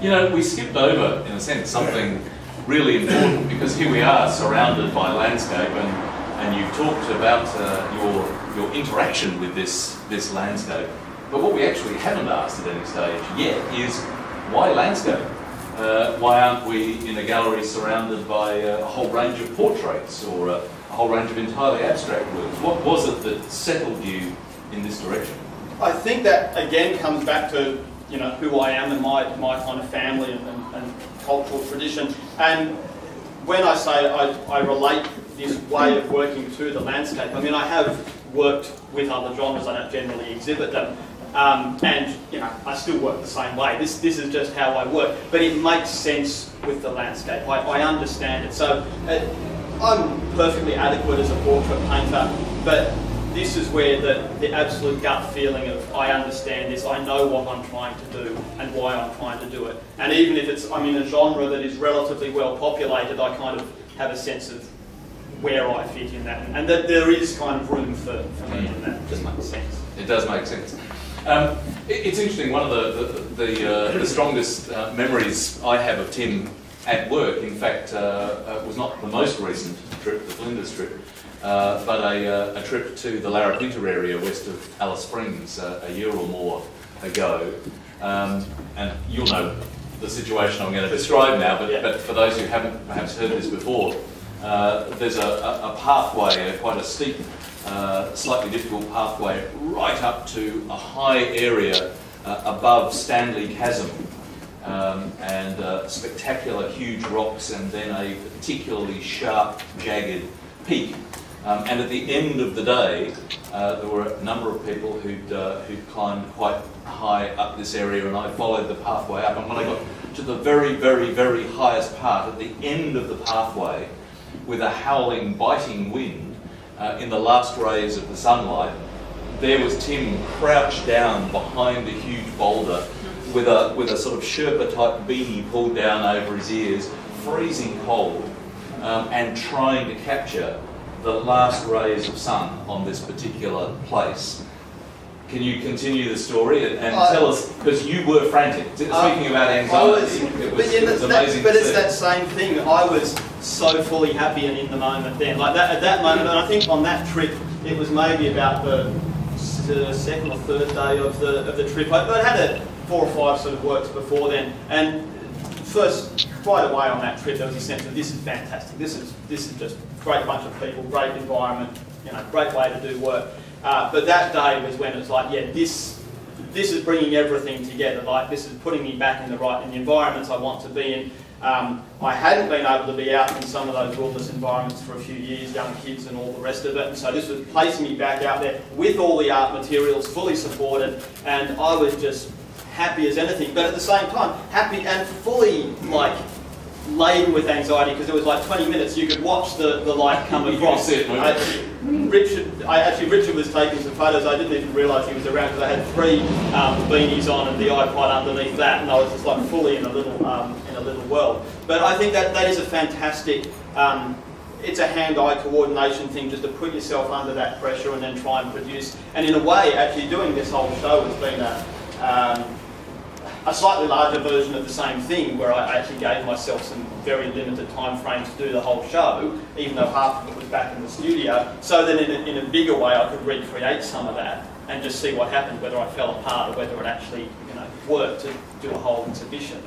You know, we skipped over, in a sense, something really important, because here we are surrounded by landscape, and you've talked about your interaction with this landscape. But what we actually haven't asked at any stage yet is, why landscape? Why aren't we in a gallery surrounded by a whole range of portraits or a whole range of entirely abstract works? What was it that settled you in this direction? I think that again comes back to who I am and my kind of family and cultural tradition. And when I say I relate this way of working to the landscape, I mean, I have worked with other genres. I don't generally exhibit them. And I still work the same way. This is just how I work, but it makes sense with the landscape. I understand it. So I'm perfectly adequate as a portrait painter, but this is where the absolute gut feeling of I understand this, I know what I'm trying to do and why I'm trying to do it. And even if I'm in a genre that is relatively well populated, I kind of have a sense of where I fit in that, and that there is kind of room for me in that. It just makes sense. It does make sense. It's interesting, one of the strongest memories I have of Tim at work, in fact, was not the most recent trip, the Flinders trip, but a trip to the Larapinta area west of Alice Springs a year or more ago. And you'll know the situation I'm going to describe now, but for those who haven't perhaps heard this before, there's a pathway, quite a steep, slightly difficult pathway, right up to a high area above Stanley Chasm, and spectacular huge rocks, and then a particularly sharp, jagged peak. And at the end of the day, there were a number of people who'd climbed quite high up this area, and I followed the pathway up. And when I got to the very, very, very highest part, at the end of the pathway, with a howling, biting wind, in the last rays of the sunlight, there was Tim crouched down behind a huge boulder with a sort of Sherpa-type beanie pulled down over his ears, freezing cold, and trying to capture the last rays of sun on this particular place. Can you continue the story and tell us, because you were frantic, speaking about anxiety, it was amazing. But it's that same thing. I was so fully happy and in the moment then. Like that, at that moment, and I think on that trip, it was maybe about the second or third day of the trip. I'd had 4 or 5 sort of works before then, and first, right away on that trip, there was a sense of, this is fantastic. This is just a great bunch of people, great environment, great way to do work. But that day was when it was like, yeah, this is bringing everything together. Like, this is putting me back in the environments I want to be in. I hadn't been able to be out in some of those wilderness environments for a few years, young kids and all the rest of it, and so this was placing me back out there with all the art materials, fully supported, and I was just happy as anything, but at the same time, happy and fully, like, laden with anxiety, because it was like 20 minutes, you could watch the light come across. Richard was taking some photos. I didn't even realise he was around, because I had 3 beanies on and the iPod underneath that, and I was just like fully in a little world. But I think that is a fantastic, it's a hand-eye coordination thing, just to put yourself under that pressure and then try and produce. And in a way, actually doing this whole show has been a slightly larger version of the same thing, where I actually gave myself some very limited time frames to do the whole show, even though half of it was back in the studio, so that in a bigger way I could recreate some of that and just see what happened, whether I fell apart or whether it actually worked to do a whole exhibition.